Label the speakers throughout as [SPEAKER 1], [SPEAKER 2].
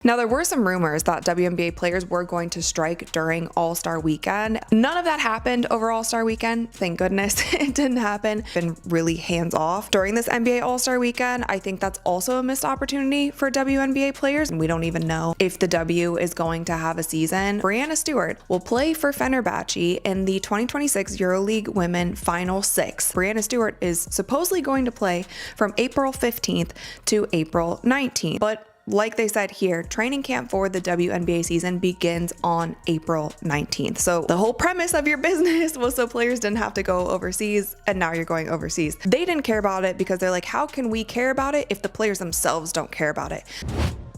[SPEAKER 1] Now, there were some rumors that WNBA players were going to strike during All-Star Weekend. None of that happened over All-Star Weekend. Thank goodness it didn't happen. Been really hands-off during this NBA All-Star Weekend. I think that's also a missed opportunity for WNBA players, and we don't even know if the W is going to have a season. Breanna Stewart will play for Fenerbahce in the 2026 EuroLeague Women Final Six. Breanna Stewart is supposedly going to play from April 15th to April 19th, but like they said here, training camp for the WNBA season begins on April 19th. So the whole premise of your business was so players didn't have to go overseas, and now you're going overseas. They didn't care about it because they're like, how can we care about it if the players themselves don't care about it?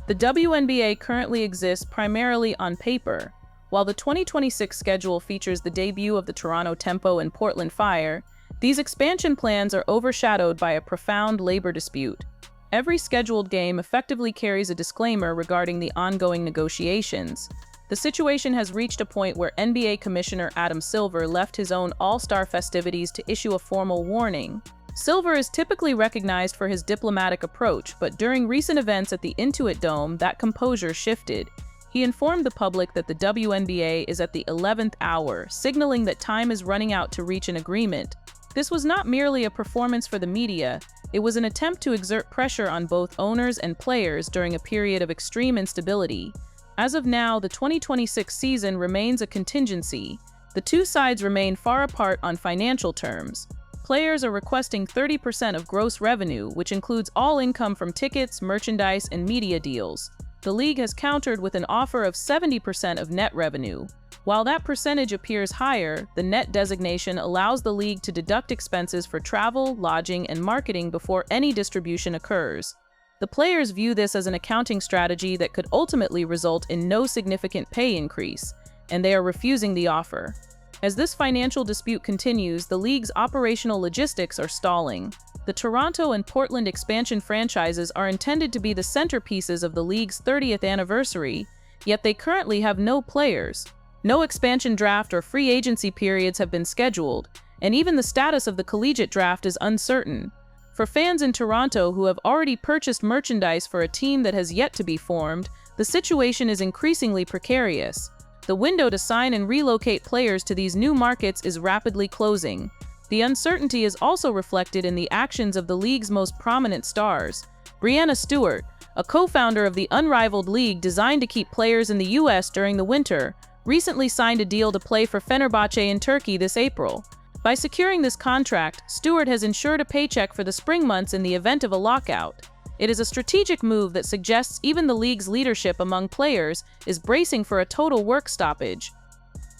[SPEAKER 2] The WNBA currently exists primarily on paper. While the 2026 schedule features the debut of the Toronto Tempo and Portland Fire, these expansion plans are overshadowed by a profound labor dispute. Every scheduled game effectively carries a disclaimer regarding the ongoing negotiations. The situation has reached a point where NBA Commissioner Adam Silver left his own All-Star festivities to issue a formal warning. Silver is typically recognized for his diplomatic approach, but during recent events at the Intuit Dome, that composure shifted. He informed the public that the WNBA is at the 11th hour, signaling that time is running out to reach an agreement. This was not merely a performance for the media, it was an attempt to exert pressure on both owners and players during a period of extreme instability. As of now, the 2026 season remains a contingency. The two sides remain far apart on financial terms. Players are requesting 30% of gross revenue, which includes all income from tickets, merchandise, and media deals. The league has countered with an offer of 70% of net revenue. While that percentage appears higher, the net designation allows the league to deduct expenses for travel, lodging, and marketing before any distribution occurs. The players view this as an accounting strategy that could ultimately result in no significant pay increase, and they are refusing the offer. As this financial dispute continues, the league's operational logistics are stalling. The Toronto and Portland expansion franchises are intended to be the centerpieces of the league's 30th anniversary, yet they currently have no players. No expansion draft or free agency periods have been scheduled, and even the status of the collegiate draft is uncertain. For fans in Toronto who have already purchased merchandise for a team that has yet to be formed, the situation is increasingly precarious. The window to sign and relocate players to these new markets is rapidly closing. The uncertainty is also reflected in the actions of the league's most prominent stars. Breanna Stewart, a co-founder of the Unrivaled league designed to keep players in the US during the winter, recently signed a deal to play for Fenerbahce in Turkey this April. By securing this contract, Stewart has ensured a paycheck for the spring months in the event of a lockout. It is a strategic move that suggests even the league's leadership among players is bracing for a total work stoppage.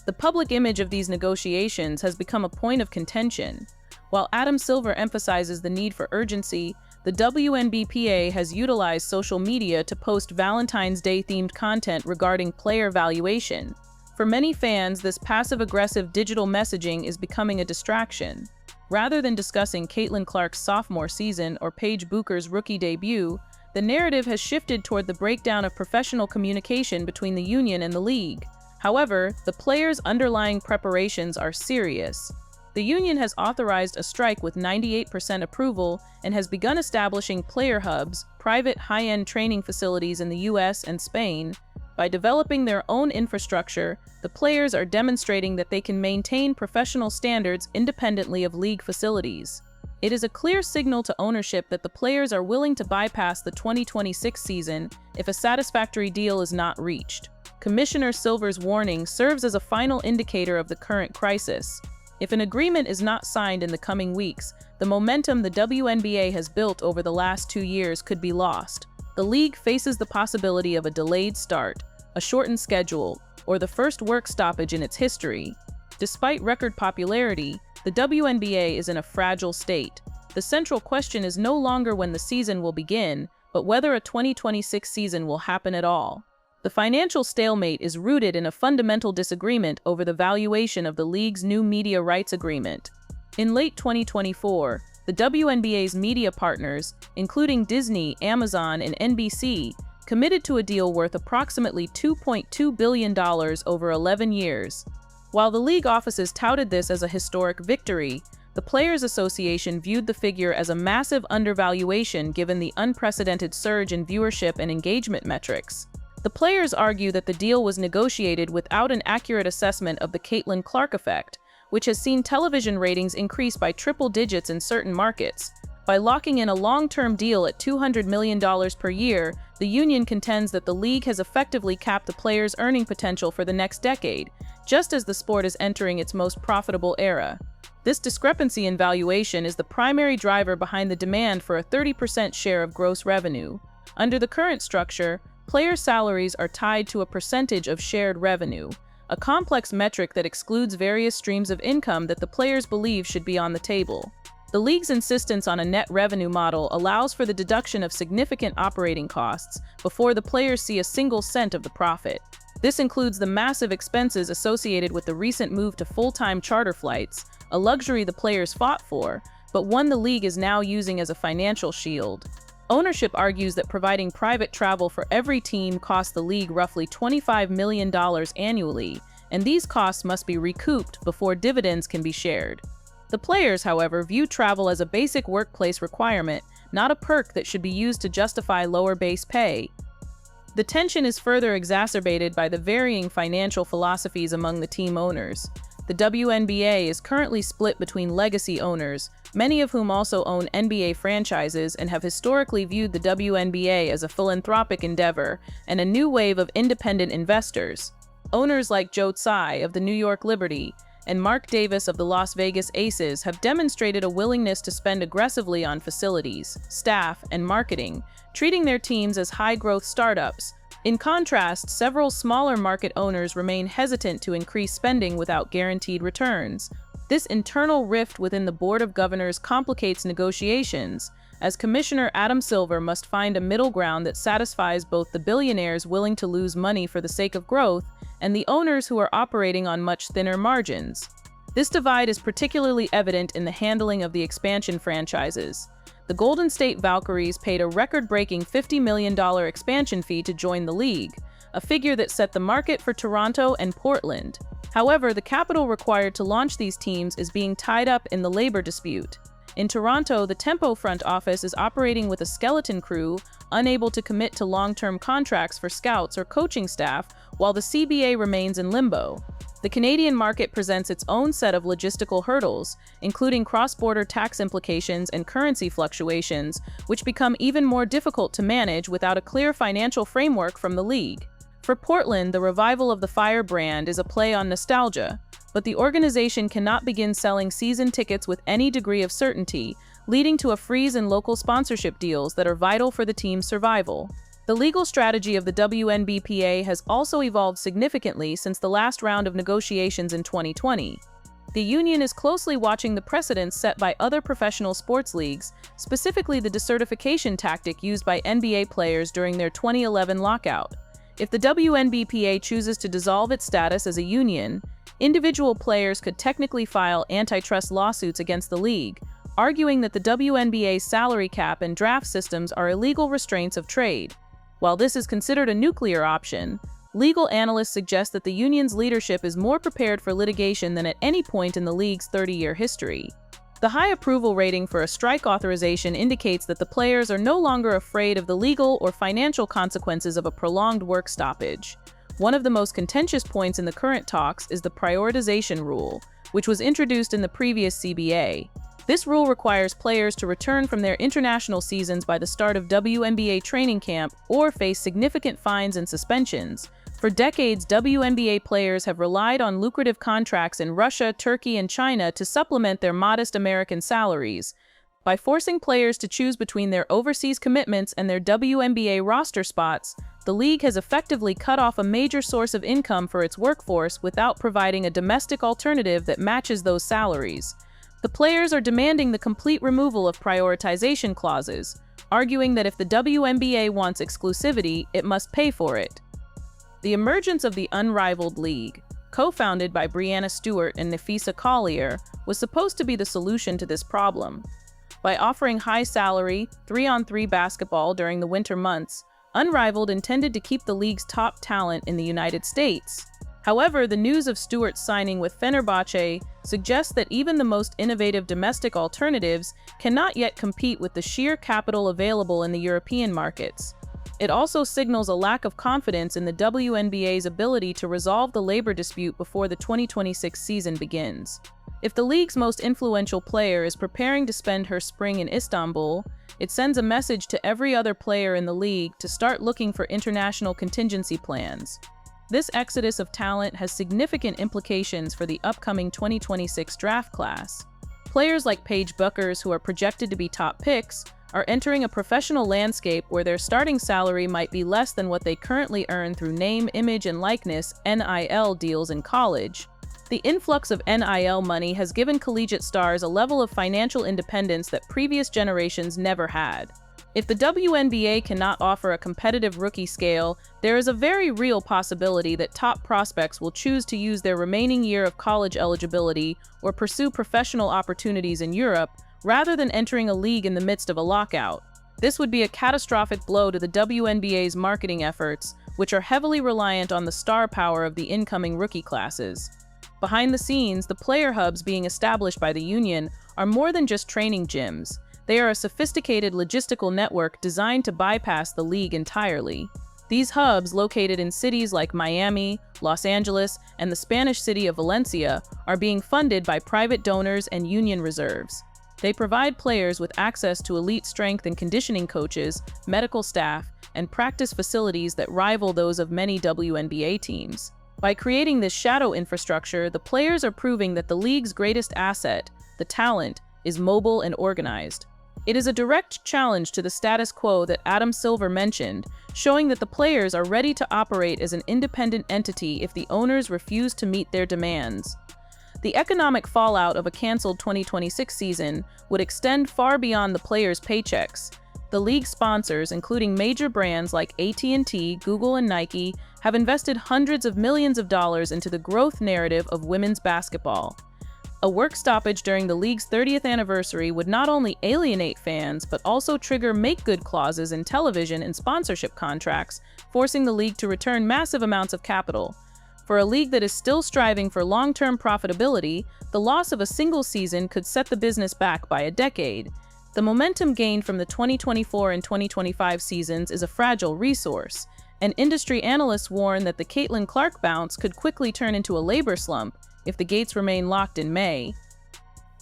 [SPEAKER 2] The public image of these negotiations has become a point of contention. While Adam Silver emphasizes the need for urgency, the WNBPA has utilized social media to post Valentine's Day-themed content regarding player valuation. For many fans, this passive-aggressive digital messaging is becoming a distraction. Rather than discussing Caitlin Clark's sophomore season or Paige Bucher's rookie debut, the narrative has shifted toward the breakdown of professional communication between the union and the league. However, the players' underlying preparations are serious. The union has authorized a strike with 98% approval and has begun establishing player hubs, private high-end training facilities in the US and Spain. By developing their own infrastructure, the players are demonstrating that they can maintain professional standards independently of league facilities. It is a clear signal to ownership that the players are willing to bypass the 2026 season if a satisfactory deal is not reached. Commissioner Silver's warning serves as a final indicator of the current crisis. If an agreement is not signed in the coming weeks, the momentum the WNBA has built over the last 2 years could be lost. The league faces the possibility of a delayed start, a shortened schedule, or the first work stoppage in its history. Despite record popularity, the WNBA is in a fragile state. The central question is no longer when the season will begin, but whether a 2026 season will happen at all. The financial stalemate is rooted in a fundamental disagreement over the valuation of the league's new media rights agreement. In late 2024, the WNBA's media partners, including Disney, Amazon, and NBC, committed to a deal worth approximately $2.2 billion over 11 years. While the league offices touted this as a historic victory, the Players Association viewed the figure as a massive undervaluation given the unprecedented surge in viewership and engagement metrics. The players argue that the deal was negotiated without an accurate assessment of the Caitlin Clark effect, which has seen television ratings increase by triple digits in certain markets. By locking in a long-term deal at $200 million per year, the union contends that the league has effectively capped the players' earning potential for the next decade, just as the sport is entering its most profitable era. This discrepancy in valuation is the primary driver behind the demand for a 30% share of gross revenue. Under the current structure, player salaries are tied to a percentage of shared revenue, a complex metric that excludes various streams of income that the players believe should be on the table. The league's insistence on a net revenue model allows for the deduction of significant operating costs before the players see a single cent of the profit. This includes the massive expenses associated with the recent move to full-time charter flights, a luxury the players fought for, but one the league is now using as a financial shield. Ownership argues that providing private travel for every team costs the league roughly $25 million annually, and these costs must be recouped before dividends can be shared. The players, however, view travel as a basic workplace requirement, not a perk that should be used to justify lower base pay. The tension is further exacerbated by the varying financial philosophies among the team owners. The WNBA is currently split between legacy owners, many of whom also own NBA franchises and have historically viewed the WNBA as a philanthropic endeavor, and a new wave of independent investors. Owners like Joe Tsai of the New York Liberty and Mark Davis of the Las Vegas Aces have demonstrated a willingness to spend aggressively on facilities, staff, and marketing, treating their teams as high-growth startups. In contrast, several smaller market owners remain hesitant to increase spending without guaranteed returns. This internal rift within the Board of Governors complicates negotiations, as Commissioner Adam Silver must find a middle ground that satisfies both the billionaires willing to lose money for the sake of growth and the owners who are operating on much thinner margins. This divide is particularly evident in the handling of the expansion franchises. The Golden State Valkyries paid a record-breaking $50 million expansion fee to join the league, a figure that set the market for Toronto and Portland. However, the capital required to launch these teams is being tied up in the labor dispute. In Toronto, the Tempo front office is operating with a skeleton crew, unable to commit to long-term contracts for scouts or coaching staff, while the CBA remains in limbo. The Canadian market presents its own set of logistical hurdles, including cross-border tax implications and currency fluctuations, which become even more difficult to manage without a clear financial framework from the league. For Portland, the revival of the Fire brand is a play on nostalgia, but the organization cannot begin selling season tickets with any degree of certainty, leading to a freeze in local sponsorship deals that are vital for the team's survival. The legal strategy of the WNBPA has also evolved significantly since the last round of negotiations in 2020. The union is closely watching the precedents set by other professional sports leagues, specifically the decertification tactic used by NBA players during their 2011 lockout. If the WNBPA chooses to dissolve its status as a union, individual players could technically file antitrust lawsuits against the league, arguing that the WNBA's salary cap and draft systems are illegal restraints of trade. While this is considered a nuclear option, legal analysts suggest that the union's leadership is more prepared for litigation than at any point in the league's 30-year history. The high approval rating for a strike authorization indicates that the players are no longer afraid of the legal or financial consequences of a prolonged work stoppage. One of the most contentious points in the current talks is the prioritization rule, which was introduced in the previous CBA. This rule requires players to return from their international seasons by the start of WNBA training camp or face significant fines and suspensions. For decades, WNBA players have relied on lucrative contracts in Russia, Turkey, and China to supplement their modest American salaries. By forcing players to choose between their overseas commitments and their WNBA roster spots, the league has effectively cut off a major source of income for its workforce without providing a domestic alternative that matches those salaries. The players are demanding the complete removal of prioritization clauses, arguing that if the WNBA wants exclusivity, it must pay for it. The emergence of the Unrivaled League, co-founded by Breanna Stewart and Nafisa Collier, was supposed to be the solution to this problem. By offering high-salary, 3-on-3 basketball during the winter months, Unrivaled intended to keep the league's top talent in the United States. However, the news of Stewart's signing with Fenerbahce suggests that even the most innovative domestic alternatives cannot yet compete with the sheer capital available in the European markets. It also signals a lack of confidence in the WNBA's ability to resolve the labor dispute before the 2026 season begins. If the league's most influential player is preparing to spend her spring in Istanbul, it sends a message to every other player in the league to start looking for international contingency plans. This exodus of talent has significant implications for the upcoming 2026 draft class. Players like Paige Bueckers, who are projected to be top picks, are entering a professional landscape where their starting salary might be less than what they currently earn through name, image, and likeness (NIL) deals in college. The influx of NIL money has given collegiate stars a level of financial independence that previous generations never had. If the WNBA cannot offer a competitive rookie scale, there is a very real possibility that top prospects will choose to use their remaining year of college eligibility or pursue professional opportunities in Europe, rather than entering a league in the midst of a lockout. This would be a catastrophic blow to the WNBA's marketing efforts, which are heavily reliant on the star power of the incoming rookie classes. Behind the scenes, the player hubs being established by the union are more than just training gyms. They are a sophisticated logistical network designed to bypass the league entirely. These hubs, located in cities like Miami, Los Angeles, and the Spanish city of Valencia, are being funded by private donors and union reserves. They provide players with access to elite strength and conditioning coaches, medical staff, and practice facilities that rival those of many WNBA teams. By creating this shadow infrastructure, the players are proving that the league's greatest asset, the talent, is mobile and organized. It is a direct challenge to the status quo that Adam Silver mentioned, showing that the players are ready to operate as an independent entity if the owners refuse to meet their demands. The economic fallout of a canceled 2026 season would extend far beyond the players' paychecks. The league sponsors, including major brands like AT&T, Google, and Nike, have invested hundreds of millions of dollars into the growth narrative of women's basketball. A work stoppage during the league's 30th anniversary would not only alienate fans, but also trigger make-good clauses in television and sponsorship contracts, forcing the league to return massive amounts of capital. For a league that is still striving for long-term profitability, the loss of a single season could set the business back by a decade. The momentum gained from the 2024 and 2025 seasons is a fragile resource, and industry analysts warn that the Caitlin Clark bounce could quickly turn into a labor slump if the gates remain locked in May.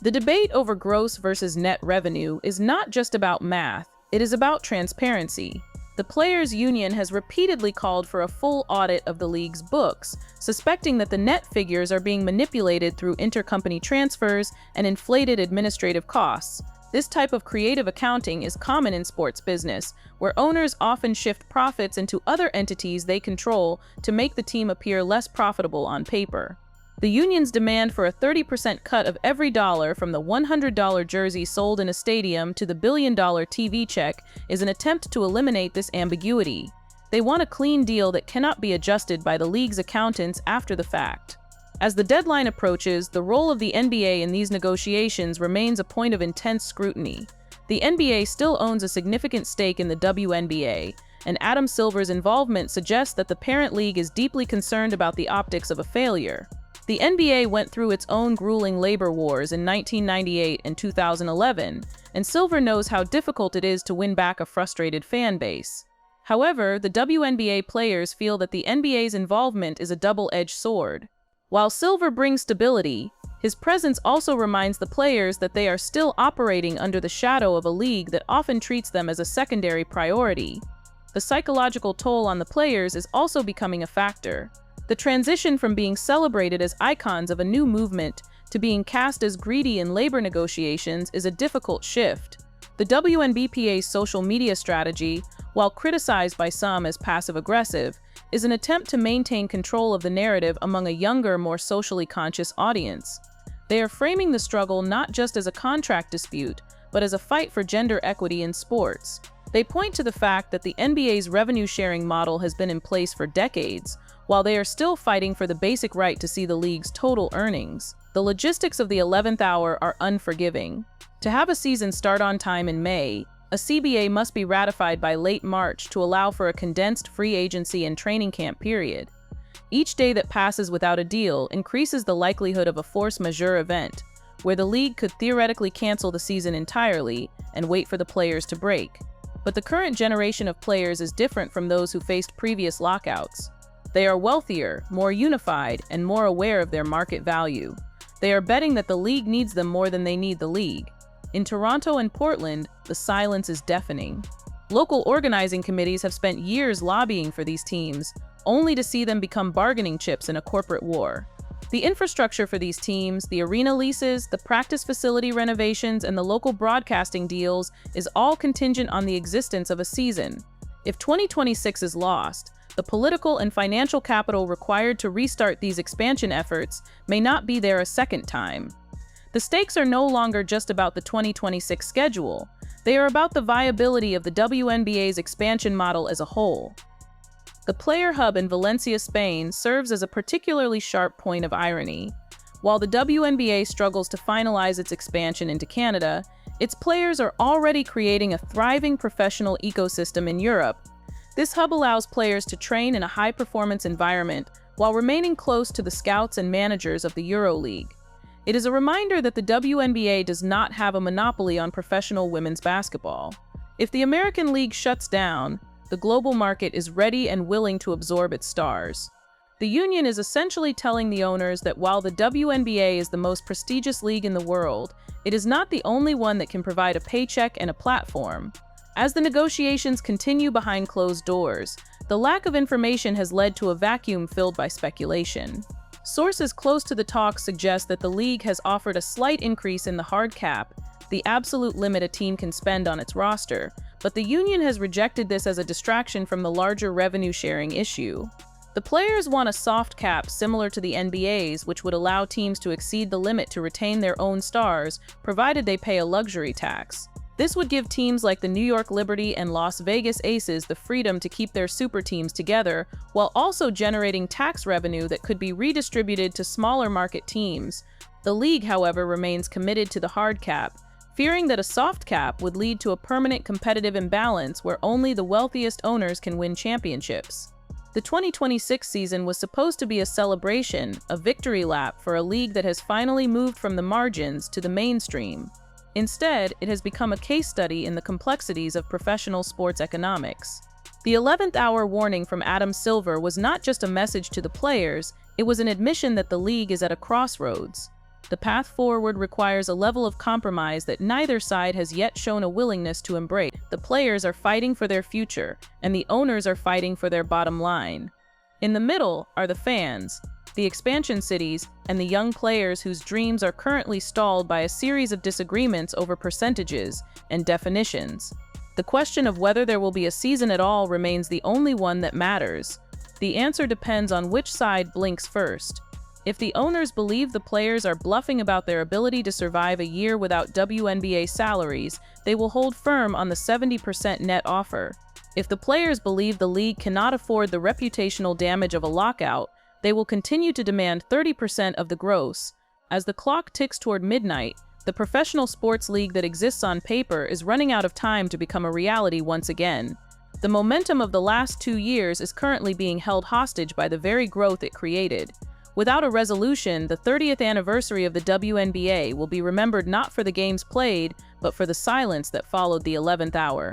[SPEAKER 2] The debate over gross versus net revenue is not just about math, it is about transparency. The Players' Union has repeatedly called for a full audit of the league's books, suspecting that the net figures are being manipulated through intercompany transfers and inflated administrative costs. This type of creative accounting is common in sports business, where owners often shift profits into other entities they control to make the team appear less profitable on paper. The union's demand for a 30% cut of every dollar from the $100 jersey sold in a stadium to the billion-dollar TV check is an attempt to eliminate this ambiguity. They want a clean deal that cannot be adjusted by the league's accountants after the fact. As the deadline approaches, the role of the NBA in these negotiations remains a point of intense scrutiny. The NBA still owns a significant stake in the WNBA, and Adam Silver's involvement suggests that the parent league is deeply concerned about the optics of a failure. The NBA went through its own grueling labor wars in 1998 and 2011, and Silver knows how difficult it is to win back a frustrated fan base. However, the WNBA players feel that the NBA's involvement is a double-edged sword. While Silver brings stability, his presence also reminds the players that they are still operating under the shadow of a league that often treats them as a secondary priority. The psychological toll on the players is also becoming a factor. The transition from being celebrated as icons of a new movement to being cast as greedy in labor negotiations is a difficult shift. The WNBPA's social media strategy, while criticized by some as passive-aggressive, is an attempt to maintain control of the narrative among a younger, more socially conscious audience. They are framing the struggle not just as a contract dispute, but as a fight for gender equity in sports. They point to the fact that the NBA's revenue-sharing model has been in place for decades, while they are still fighting for the basic right to see the league's total earnings. The logistics of the 11th hour are unforgiving. To have a season start on time in May, a CBA must be ratified by late March to allow for a condensed free agency and training camp period. Each day that passes without a deal increases the likelihood of a force majeure event, where the league could theoretically cancel the season entirely and wait for the players to break. But the current generation of players is different from those who faced previous lockouts. They are wealthier, more unified, and more aware of their market value. They are betting that the league needs them more than they need the league. In Toronto and Portland, the silence is deafening. Local organizing committees have spent years lobbying for these teams, only to see them become bargaining chips in a corporate war. The infrastructure for these teams, the arena leases, the practice facility renovations, and the local broadcasting deals is all contingent on the existence of a season. If 2026 is lost, the political and financial capital required to restart these expansion efforts may not be there a second time. The stakes are no longer just about the 2026 schedule. They are about the viability of the WNBA's expansion model as a whole. The player hub in Valencia, Spain, serves as a particularly sharp point of irony. While the WNBA struggles to finalize its expansion into Canada, its players are already creating a thriving professional ecosystem in Europe. This hub allows players to train in a high-performance environment while remaining close to the scouts and managers of the EuroLeague. It is a reminder that the WNBA does not have a monopoly on professional women's basketball. If the American League shuts down, the global market is ready and willing to absorb its stars. The union is essentially telling the owners that while the WNBA is the most prestigious league in the world, it is not the only one that can provide a paycheck and a platform. As the negotiations continue behind closed doors, the lack of information has led to a vacuum filled by speculation. Sources close to the talks suggest that the league has offered a slight increase in the hard cap, the absolute limit a team can spend on its roster, but the union has rejected this as a distraction from the larger revenue-sharing issue. The players want a soft cap similar to the NBA's, which would allow teams to exceed the limit to retain their own stars, provided they pay a luxury tax. This would give teams like the New York Liberty and Las Vegas Aces the freedom to keep their super teams together, while also generating tax revenue that could be redistributed to smaller market teams. The league, however, remains committed to the hard cap, fearing that a soft cap would lead to a permanent competitive imbalance where only the wealthiest owners can win championships. The 2026 season was supposed to be a celebration, a victory lap for a league that has finally moved from the margins to the mainstream. Instead, it has become a case study in the complexities of professional sports economics. The 11th hour warning from Adam Silver was not just a message to the players, it was an admission that the league is at a crossroads. The path forward requires a level of compromise that neither side has yet shown a willingness to embrace. The players are fighting for their future, and the owners are fighting for their bottom line. In the middle are the fans, the expansion cities, and the young players whose dreams are currently stalled by a series of disagreements over percentages and definitions. The question of whether there will be a season at all remains the only one that matters. The answer depends on which side blinks first. If the owners believe the players are bluffing about their ability to survive a year without WNBA salaries, they will hold firm on the 70% net offer. If the players believe the league cannot afford the reputational damage of a lockout, they will continue to demand 30% of the gross. As the clock ticks toward midnight, the professional sports league that exists on paper is running out of time to become a reality once again. The momentum of the last 2 years is currently being held hostage by the very growth it created. Without a resolution, the 30th anniversary of the WNBA will be remembered not for the games played, but for the silence that followed the 11th hour.